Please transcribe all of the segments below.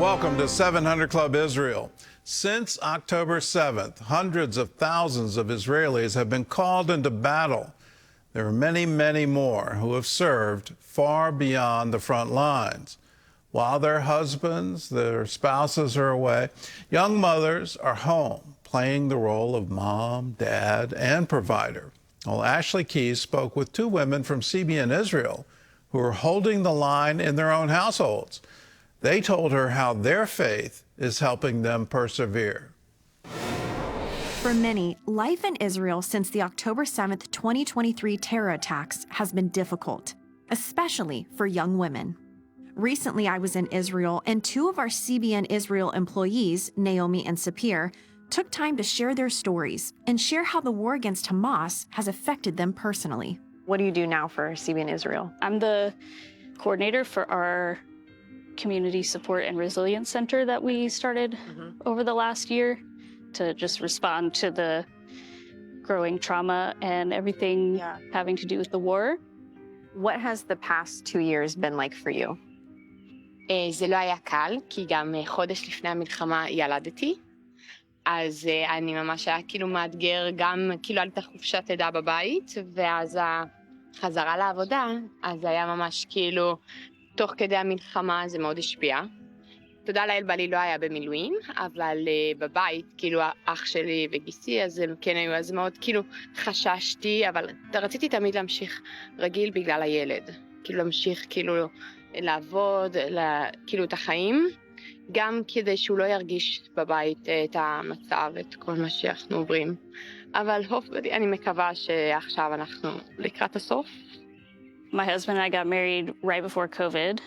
welcome to 700 Club Israel. Since October 7th, hundreds of thousands of Israelis have been called into battle. There are many, many more who have served far beyond the front lines. While their husbands, their spouses are away, young mothers are home, playing the role of mom, dad, and provider. Well, Ashley Keys spoke with two women from CBN Israel who are holding the line in their own households. They told her how their faith is helping them persevere. For many, life in Israel since the October 7th, 2023 terror attacks has been difficult, especially for young women. Recently, I was in Israel, and two of our CBN Israel employees, Naomi and Sapir, took time to share their stories and share how the war against Hamas has affected them personally. What do you do now for CBN Israel? I'm the coordinator for our Community Support and Resilience Center that we started over the last year to just respond to the growing trauma and everything having to do with the war. What has the past 2 years been like for you? זה לא היה קל, כי גם חודש לפני המלחמה ילדתי. אז אני ממש היה כאילו מאתגר, גם כאילו הייתה חופשת לידה בבית, ואז החזרה לעבודה, אז היה ממש כאילו, תוך כדי המלחמה זה מאוד השפיע. תודה לאל, בעלי לא היה במילואים, אבל בבית, כאילו אח שלי וגיסי, אז הם כן היו, אז מאוד כאילו חששתי, אבל רציתי תמיד להמשיך רגיל בגלל הילד. כאילו להמשיך כאילו לעבוד, כאילו את החיים, גם כדי שהוא לא ירגיש בבית את המצב, את כל מה שאנחנו עוברים. אבל אני מקווה שעכשיו אנחנו לקראת הסוף. My husband and I got married right before COVID,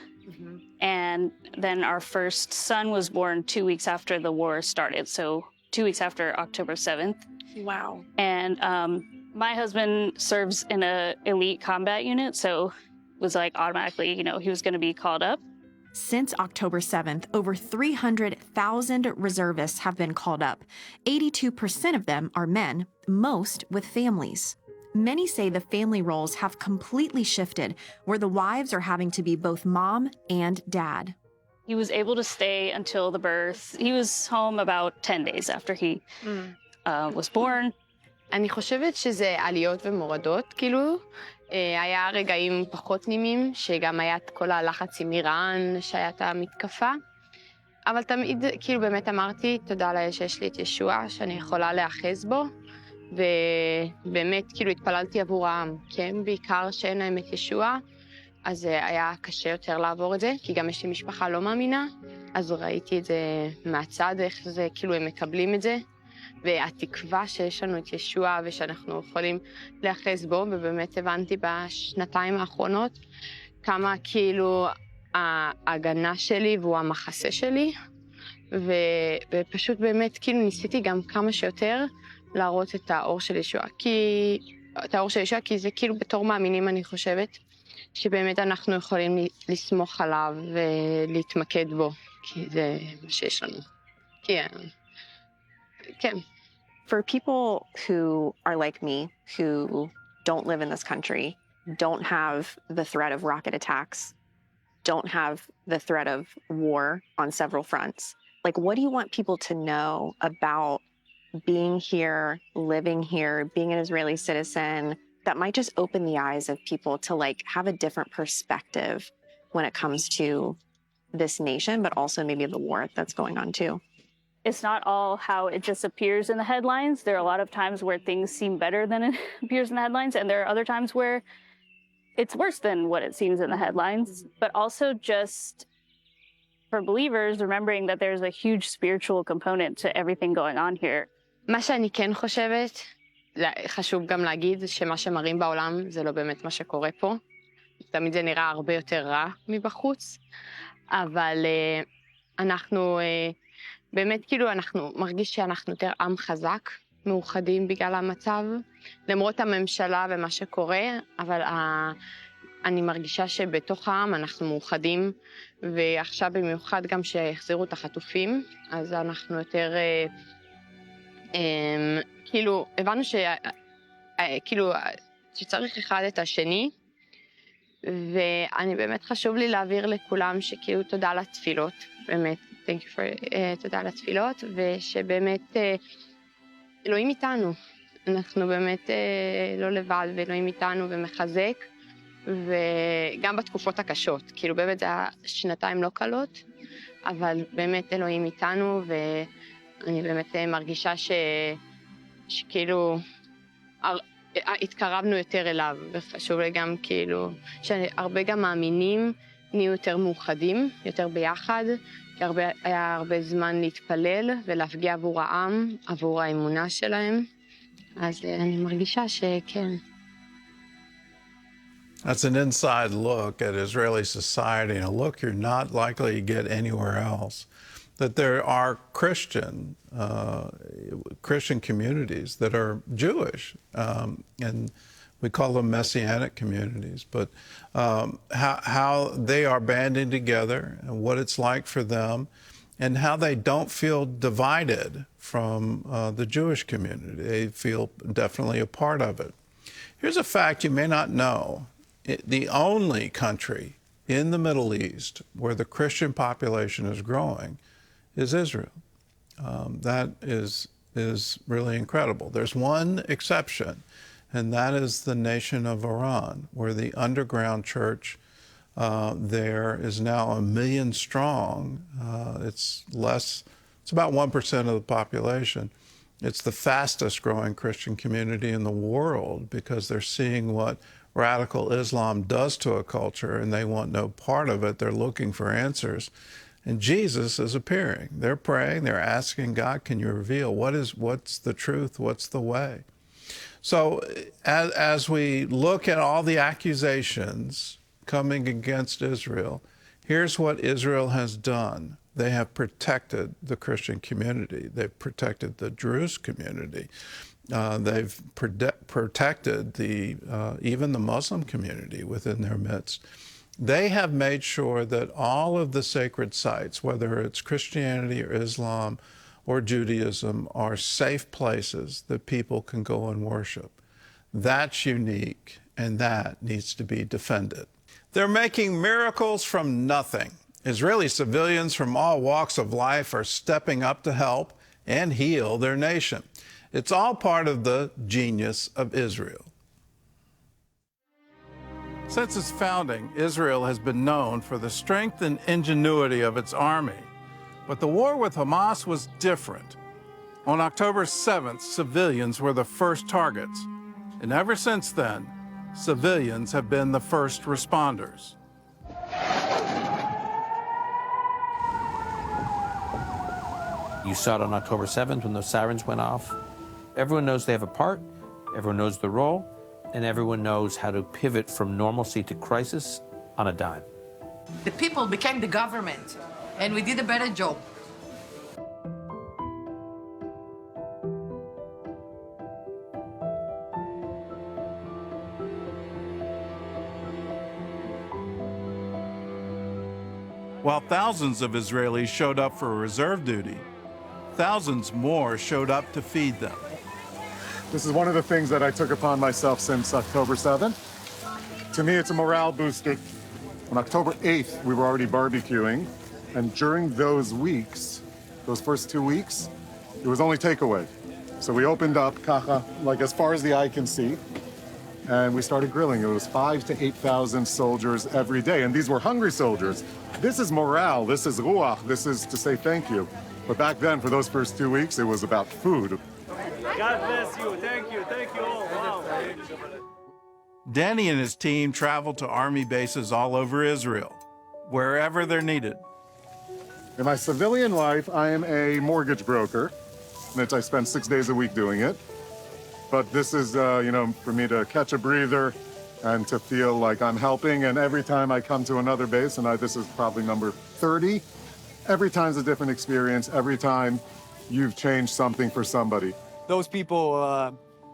and then our first son was born 2 weeks after the war started, so 2 weeks after October 7th. Wow. And my husband serves in a elite combat unit, so it was like automatically, you know, he was going to be called up. Since October 7th, over 300,000 reservists have been called up. 82% of them are men, most with families. Many say the family roles have completely shifted, where the wives are having to be both mom and dad. He was able to stay until the birth. He was home about 10 days after he was born. אני חושבת שזה עליות ומורדות, כאילו. היה רגעים פחות נעימים, שגם היה את כל הלחץ עם איראן, שהיה את המתקפה. אבל תמיד, כאילו באמת אמרתי, תודה לאל שיש לי את ישוע, שאני יכולה להאחז בו. ובאמת, כאילו התפללתי עבור העם, כן? בעיקר שאין להם את ישוע, אז היה קשה יותר לעבור את זה, כי גם יש לי משפחה לא מאמינה, אז ראיתי את זה מהצד, איך זה, כאילו הם מקבלים את זה. והתקווה שיש לנו את ישוע ושאנחנו יכולים להאחז בו, ובאמת הבנתי בשנתיים האחרונות כמה כאילו ההגנה שלי והוא המחסה שלי, ופשוט באמת כאילו ניסיתי גם כמה שיותר להראות את האור של ישוע, כי זה כאילו בתור מאמינים אני חושבת שבאמת אנחנו יכולים לסמוך עליו ולהתמקד בו, כי זה מה שיש לנו. כן. For people who are like me, who don't live in this country, don't have the threat of rocket attacks, don't have the threat of war on several fronts, like what do you want people to know about being here, living here, being an Israeli citizen, that might just open the eyes of people to like have a different perspective when it comes to this nation, but also maybe the war that's going on too? It's not all how it just appears in the headlines. There are a lot of times where things seem better than it appears in the headlines, and there are other times where it's worse than what it seems in the headlines. But also just for believers, remembering that there's a huge spiritual component to everything going on here. מה שאני כן חושבת, חשוב גם להגיד שמה שמראים בעולם זה לא באמת מה שקורה פה. תמיד זה נראה הרבה יותר רע מבחוץ, אבל אנחנו באמת כאילו אנחנו מרגיש שאנחנו יותר עם חזק, מאוחדים בגלל המצב, למרות הממשלה ומה שקורה, אבל אני מרגישה שבתוך העם אנחנו מאוחדים, ועכשיו במיוחד גם שהחזירו את החטופים, אז אנחנו יותר כאילו הבנו כאילו שצריך אחד את השני, ואני באמת חשוב לי להעביר לכולם שכאילו תודה לתפילות, באמת Thank you for, תודה על התפילות, ושבאמת אלוהים איתנו. אנחנו באמת לא לבד, ואלוהים איתנו ומחזק, וגם בתקופות הקשות. כאילו באמת זה היה שנתיים לא קלות, אבל באמת אלוהים איתנו, ואני באמת מרגישה שכאילו התקרבנו יותר אליו, וחשוב לי גם כאילו, שהרבה גם מאמינים נהיו יותר מאוחדים, יותר ביחד, כי היה הרבה זמן להתפלל ולהפגיע עבור העם, עבור האמונה שלהם, אז אני מרגישה שכן. That's an inside look at Israeli society, and a look you're not likely to get anywhere else. That there are Christian communities that are Jewish, and we call them Messianic communities, but how they are banding together and what it's like for them, and how they don't feel divided from the Jewish community. They feel definitely a part of it. Here's a fact you may not know. The only country in the Middle East where the Christian population is growing is Israel. That is really incredible. There's one exception, and that is the nation of Iran, where the underground church there is now 1 million strong. It's about 1% of the population. It's the fastest growing Christian community in the world because they're seeing what radical Islam does to a culture, and they want no part of it. They're looking for answers. And Jesus is appearing. They're praying, they're asking God, can you reveal what's the truth, what's the way? So as we look at all the accusations coming against Israel, here's what Israel has done. They have protected the Christian community. They've protected the Druze community. They've protected even the Muslim community within their midst. They have made sure that all of the sacred sites, whether it's Christianity or Islam or Judaism, are safe places that people can go and worship. That's unique, and that needs to be defended. They're making miracles from nothing. Israeli civilians from all walks of life are stepping up to help and heal their nation. It's all part of the genius of Israel. Since its founding, Israel has been known for the strength and ingenuity of its army. But the war with Hamas was different. On October 7th, civilians were the first targets. And ever since then, civilians have been the first responders. You saw it on October 7th when those sirens went off. Everyone knows they have a part, everyone knows the role, and everyone knows how to pivot from normalcy to crisis on a dime. The people became the government, and we did a better job. While thousands of Israelis showed up for reserve duty, thousands more showed up to feed them. This is one of the things that I took upon myself since October 7th. To me, it's a morale booster. On October 8th, we were already barbecuing, and during those weeks, those first 2 weeks, it was only takeaway. So we opened up kacha, like as far as the eye can see, and we started grilling. It was 5,000 to 8,000 soldiers every day, and these were hungry soldiers. This is morale, this is ruach, this is to say thank you. But back then, for those first 2 weeks, it was about food. God bless you. Thank you all. Wow. Danny and his team traveled to army bases all over Israel, wherever they're needed. In my civilian life, I am a mortgage broker, and I spend 6 days a week doing it. But this is, for me to catch a breather and to feel like I'm helping. And every time I come to another base, and this is probably number 30, every time's a different experience. Every time you've changed something for somebody. Those people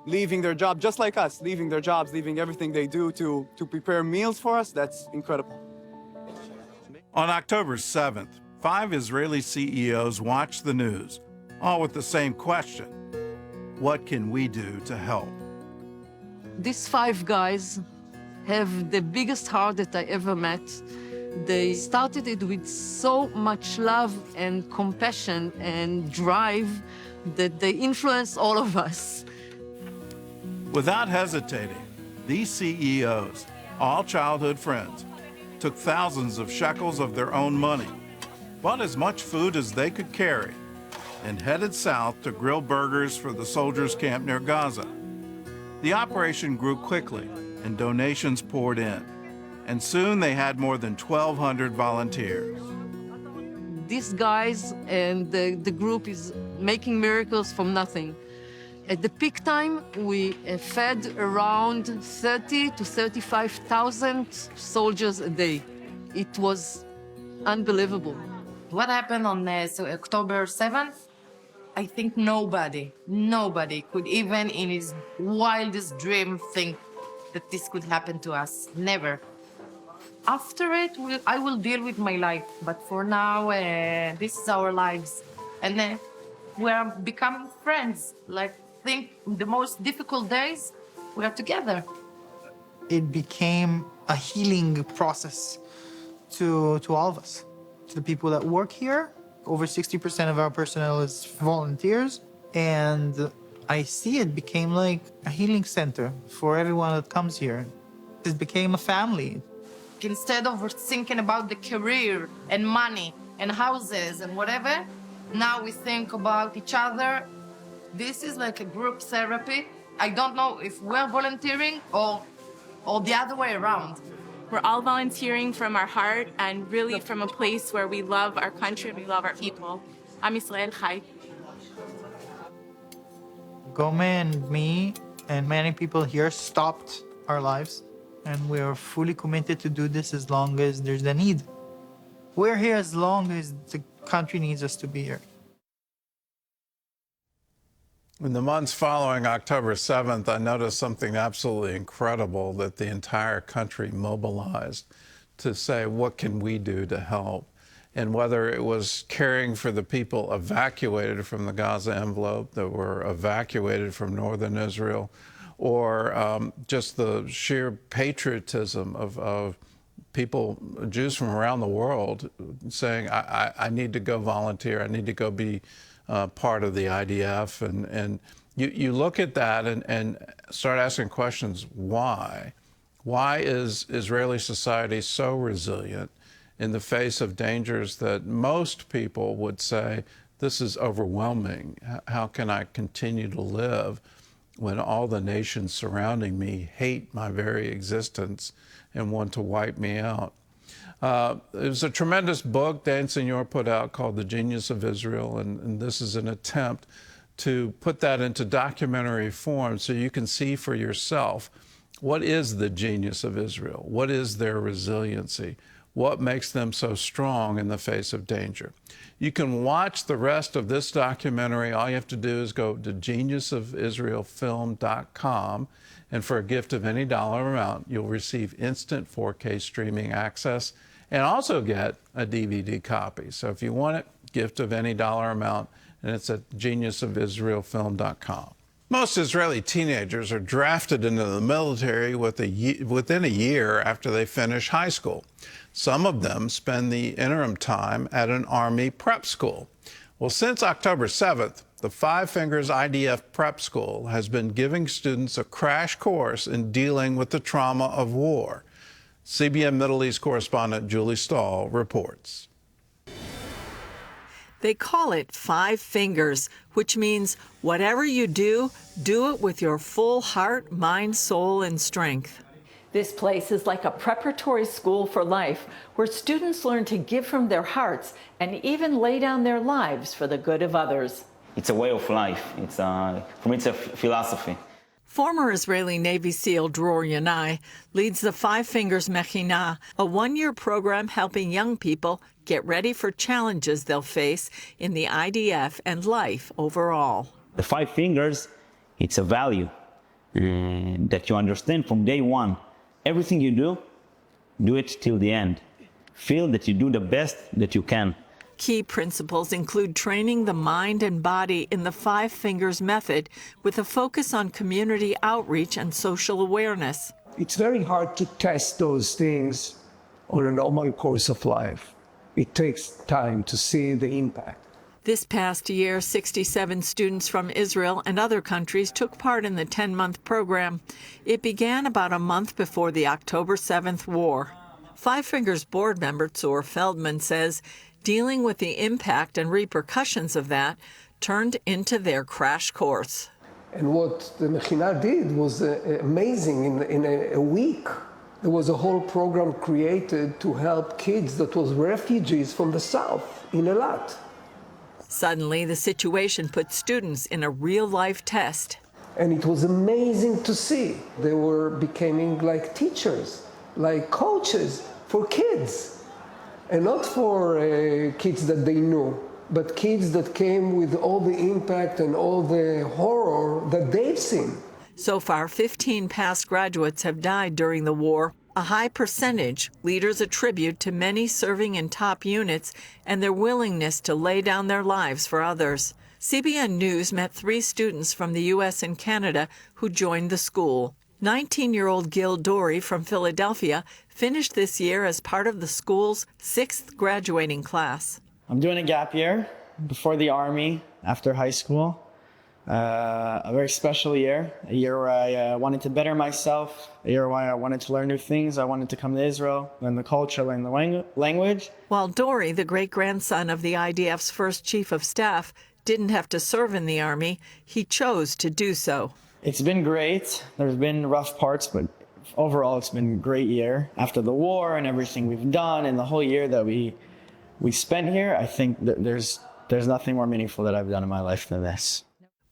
leaving their job, just like us, leaving their jobs, leaving everything they do to prepare meals for us, that's incredible. On October 7th, 5 Israeli CEOs watched the news, all with the same question: what can we do to help? These 5 guys have the biggest heart that I ever met. They started it with so much love and compassion and drive that they influenced all of us. Without hesitating, these CEOs, all childhood friends, took thousands of shekels of their own money, bought as much food as they could carry, and headed south to grill burgers for the soldiers' camp near Gaza. The operation grew quickly, and donations poured in. And soon they had more than 1,200 volunteers. These guys and the group is making miracles from nothing. At the peak time, we fed around 30 to 35,000 soldiers a day. It was unbelievable. What happened on October 7th? I think nobody could even in his wildest dream think that this could happen to us. Never. After it, I will deal with my life. But for now, this is our lives. And we are becoming friends. Like, think the most difficult days, we are together. It became a healing process to all of us. To the people that work here, over 60% of our personnel is volunteers. And I see it became like a healing center for everyone that comes here. It became a family. Instead of thinking about the career and money and houses and whatever, now we think about each other. This is like a group therapy. I don't know if we're volunteering or the other way around. We're all volunteering from our heart and really from a place where we love our country and we love our people. Am Yisrael Chai. Gome and me and many people here stopped our lives. And we are fully committed to do this as long as there's a need. We're here as long as the country needs us to be here. In the months following October 7th, I noticed something absolutely incredible, that the entire country mobilized to say, what can we do to help? And whether it was caring for the people evacuated from the Gaza envelope, that were evacuated from northern Israel, or just the sheer patriotism of people, Jews from around the world, saying, I need to go volunteer, I need to go be part of the IDF. And you look at that and start asking questions, why? Why is Israeli society so resilient in the face of dangers that most people would say, this is overwhelming? How can I continue to live when all the nations surrounding me hate my very existence and want to wipe me out? There's a tremendous book Dan Senor put out called The Genius of Israel, and this is an attempt to put that into documentary form so you can see for yourself, what is the genius of Israel? What is their resiliency? What makes them so strong in the face of danger? You can watch the rest of this documentary. All you have to do is go to geniusofisraelfilm.com, and for a gift of any dollar amount, you'll receive instant 4K streaming access and also get a DVD copy. So if you want it, gift of any dollar amount, and it's at geniusofisraelfilm.com. Most Israeli teenagers are drafted into the military within a year after they finish high school. Some of them spend the interim time at an Army prep school. Well, since October 7th, the Five Fingers IDF Prep School has been giving students a crash course in dealing with the trauma of war. CBN Middle East correspondent Julie Stahl reports. They call it Five Fingers, which means whatever you do, do it with your full heart, mind, soul, and strength. This place is like a preparatory school for life, where students learn to give from their hearts and even lay down their lives for the good of others. It's a way of life. For me, it's a philosophy. Former Israeli Navy SEAL Dror Yanai leads the Five Fingers Mechinah, a one-year program helping young people get ready for challenges they'll face in the IDF and life overall. The Five Fingers, it's a value that you understand from day one. Everything you do it till the end. Feel that you do the best that you can. Key principles include training the mind and body in the Five Fingers method with a focus on community outreach and social awareness. It's very hard to test those things on a normal course of life. It takes time to see the impact. This past year, 67 students from Israel and other countries took part in the 10-month program. It began about a month before the October 7th war. Five Fingers board member Tzur Feldman says dealing with the impact and repercussions of that turned into their crash course. And what the Mechina did was amazing. In a week, there was a whole program created to help kids that was refugees from the south in Eilat. Suddenly, the situation put students in a real-life test. And it was amazing to see. They were becoming like teachers, like coaches for kids. And not for kids that they knew, but kids that came with all the impact and all the horror that they've seen. So far, 15 past graduates have died during the war, a high percentage leaders attribute to many serving in top units and their willingness to lay down their lives for others. CBN News met 3 students from the U.S. and Canada who joined the school. 19-year-old Gil Dory from Philadelphia finished this year as part of the school's 6th graduating class. I'm doing a gap year before the Army, after high school. A very special year, a year where I wanted to better myself, a year where I wanted to learn new things. I wanted to come to Israel, learn the culture, learn the language. While Dory, the great-grandson of the IDF's first chief of staff, didn't have to serve in the Army, he chose to do so. It's been great. There's been rough parts, but overall it's been a great year. After the war and everything we've done and the whole year that we spent here, I think that there's nothing more meaningful that I've done in my life than this.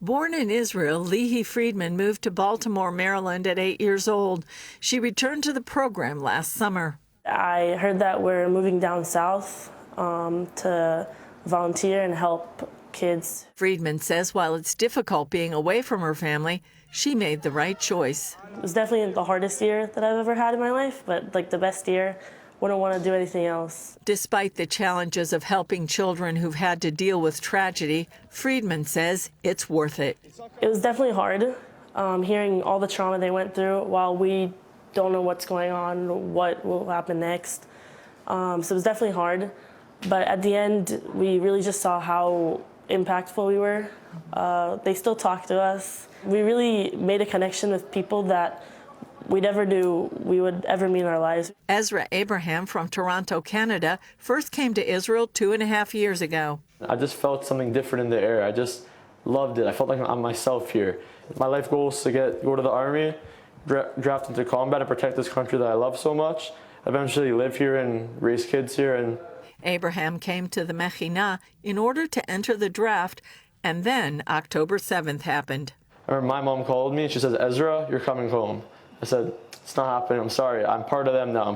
Born in Israel, Lehi Friedman moved to Baltimore, Maryland at 8 years old. She returned to the program last summer. I heard that we're moving down south to volunteer and help kids. Friedman says while it's difficult being away from her family, she made the right choice. It was definitely the hardest year that I've ever had in my life, but like the best year. Wouldn't want to do anything else. Despite the challenges of helping children who've had to deal with tragedy, Friedman says it's worth it. It was definitely hard, hearing all the trauma they went through while we don't know what's going on, what will happen next. So it was definitely hard, but at the end, we really just saw how impactful we were. They still talk to us. We really made a connection with people that we never knew we would ever meet in our lives. Ezra Abraham from Toronto, Canada, first came to Israel 2.5 years ago. I just felt something different in the air. I just loved it. I felt like I'm myself here. My life goal is to go to the Army, draft into combat, and protect this country that I love so much. Eventually live here and raise kids here. Abraham came to the Mechina in order to enter the draft, and then October 7th happened. I remember my mom called me. She says, "Ezra, you're coming home." I said, "It's not happening. I'm sorry. I'm part of them now.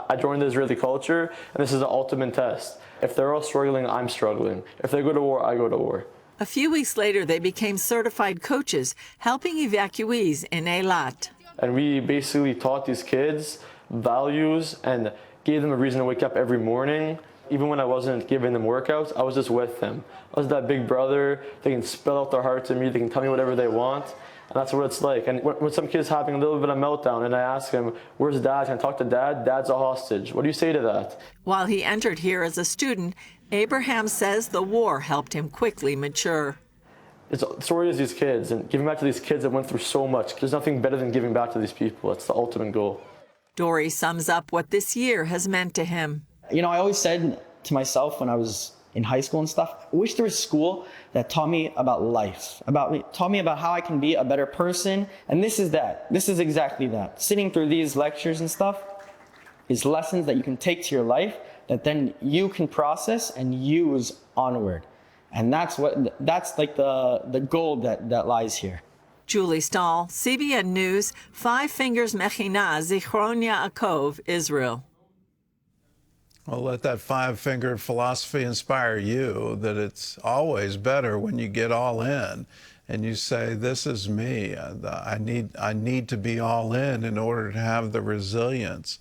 I joined the Israeli culture, and this is the ultimate test. If they're all struggling, I'm struggling. If they go to war, I go to war." A few weeks later, they became certified coaches, helping evacuees in Eilat. And we basically taught these kids values and gave them a reason to wake up every morning. Even when I wasn't giving them workouts, I was just with them. I was that big brother. They can spill out their heart to me. They can tell me whatever they want. And that's what it's like. And when some kid's having a little bit of meltdown and I ask him, "Where's dad? Can I talk to dad?" Dad's a hostage. What do you say to that? While he entered here as a student, Abraham says the war helped him quickly mature. It's the story is these kids and giving back to these kids that went through so much. There's nothing better than giving back to these people. It's the ultimate goal. Dory sums up what this year has meant to him. You know, I always said to myself when I was in high school and stuff, I wish there was a school that taught me about life, taught me about how I can be a better person. And this is that. This is exactly that. Sitting through these lectures and stuff is lessons that you can take to your life that then you can process and use onward. And that's like the gold that lies here. Julie Stahl, CBN News, Five Fingers Mechina, Zichron Yaakov, Israel. Well, let that five-finger philosophy inspire you that it's always better when you get all in and you say, "This is me. I need to be all in order to have the resilience."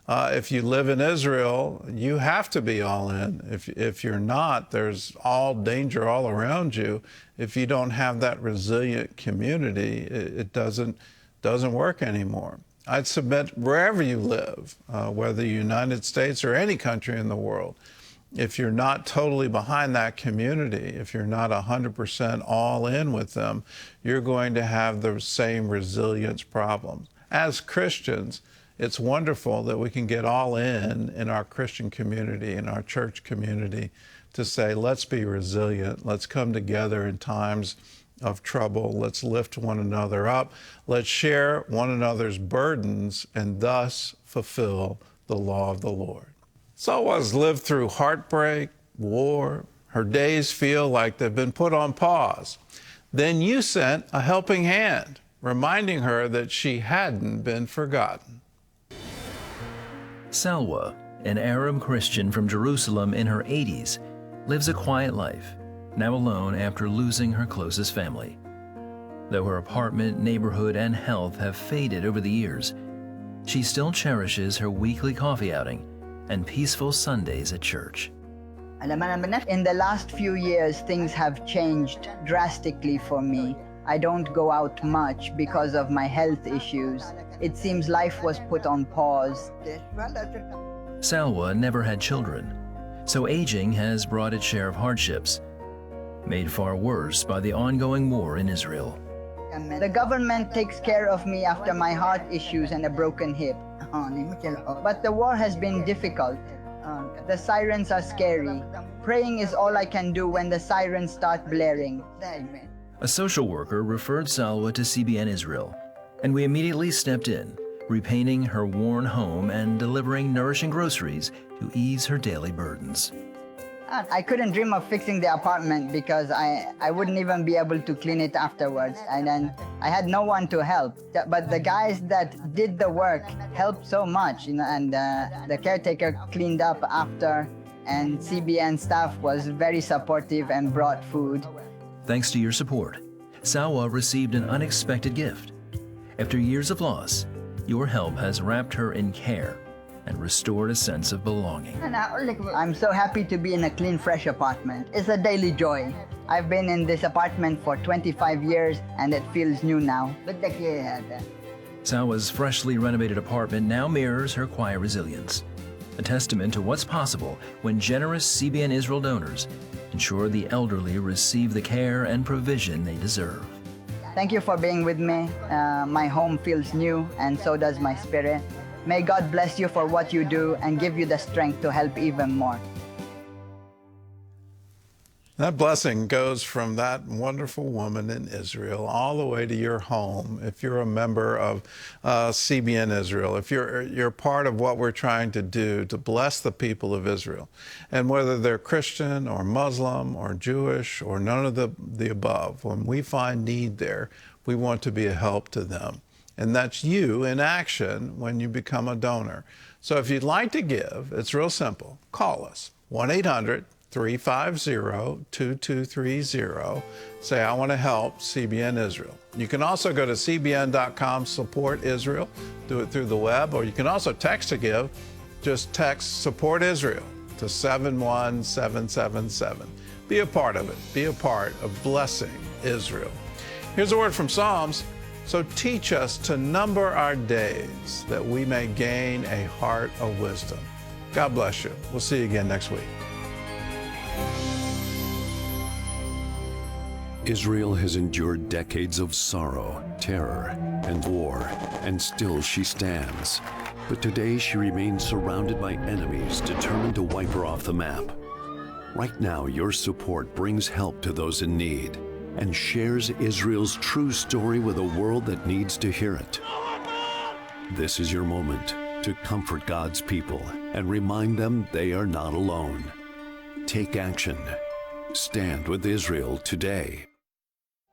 If you live in Israel, you have to be all in. If you're not, there's all danger all around you. If you don't have that resilient community, it doesn't work anymore. I'd submit wherever you live, whether the United States or any country in the world, if you're not totally behind that community, if you're not 100% all in with them, you're going to have the same resilience problems. As Christians, it's wonderful that we can get all in our Christian community, in our church community, to say, let's be resilient, let's come together in times of trouble, let's lift one another up, let's share one another's burdens, and thus fulfill the law of the Lord. Salwa's lived through heartbreak, war. Her days feel like they've been put on pause. Then you sent a helping hand, reminding her that she hadn't been forgotten. Salwa, an Arab Christian from Jerusalem in her 80s, lives a quiet life, now alone after losing her closest family. Though her apartment, neighborhood, and health have faded over the years, she still cherishes her weekly coffee outing and peaceful Sundays at church. In the last few years, things have changed drastically for me. I don't go out much because of my health issues. It seems life was put on pause. Salwa never had children, so aging has brought its share of hardships, made far worse by the ongoing war in Israel. The government takes care of me after my heart issues and a broken hip. But the war has been difficult. The sirens are scary. Praying is all I can do when the sirens start blaring. A social worker referred Salwa to CBN Israel, and we immediately stepped in, repainting her worn home and delivering nourishing groceries to ease her daily burdens. I couldn't dream of fixing the apartment because I wouldn't even be able to clean it afterwards. And then I had no one to help. But the guys that did the work helped so much, and the caretaker cleaned up after, and CBN staff was very supportive and brought food. Thanks to your support, Salwa received an unexpected gift. After years of loss, your help has wrapped her in care and restored a sense of belonging. I'm so happy to be in a clean, fresh apartment. It's a daily joy. I've been in this apartment for 25 years and it feels new now. Salwa's freshly renovated apartment now mirrors her quiet resilience, a testament to what's possible when generous CBN Israel donors ensure the elderly receive the care and provision they deserve. Thank you for being with me. My home feels new and so does my spirit. May God bless you for what you do and give you the strength to help even more. That blessing goes from that wonderful woman in Israel all the way to your home. If you're a member of CBN Israel, if you're part of what we're trying to do to bless the people of Israel, and whether they're Christian or Muslim or Jewish or none of the above, when we find need there, we want to be a help to them. And that's you in action when you become a donor. So if you'd like to give, it's real simple. Call us, 1-800-350-2230. Say, I want to help CBN Israel. You can also go to cbn.com, support Israel, do it through the web, or you can also text to give. Just text support Israel to 71777. Be a part of it. Be a part of blessing Israel. Here's a word from Psalms. So teach us to number our days that we may gain a heart of wisdom. God bless you. We'll see you again next week. Israel has endured decades of sorrow, terror, and war, and still she stands. But today she remains surrounded by enemies determined to wipe her off the map. Right now, your support brings help to those in need and shares Israel's true story with a world that needs to hear it. This is your moment to comfort God's people and remind them they are not alone. Take action. Stand with Israel today.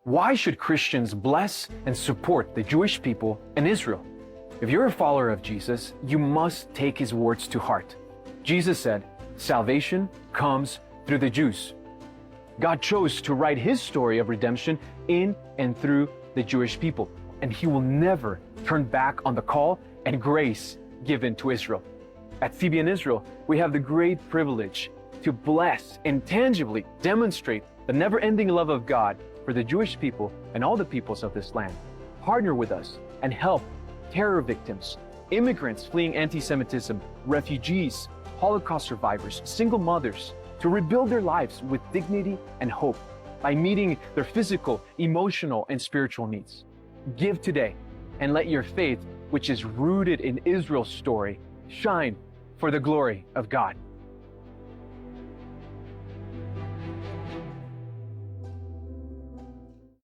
Why should Christians bless and support the Jewish people in Israel? If you're a follower of Jesus, you must take his words to heart. Jesus said, "Salvation comes through the Jews." God chose to write his story of redemption in and through the Jewish people, and he will never turn back on the call and grace given to Israel. At CBN Israel, we have the great privilege to bless and tangibly demonstrate the never-ending love of God for the Jewish people and all the peoples of this land. Partner with us and help terror victims, immigrants fleeing anti-Semitism, refugees, Holocaust survivors, single mothers, to rebuild their lives with dignity and hope by meeting their physical, emotional, and spiritual needs. Give today and let your faith, which is rooted in Israel's story, shine for the glory of God.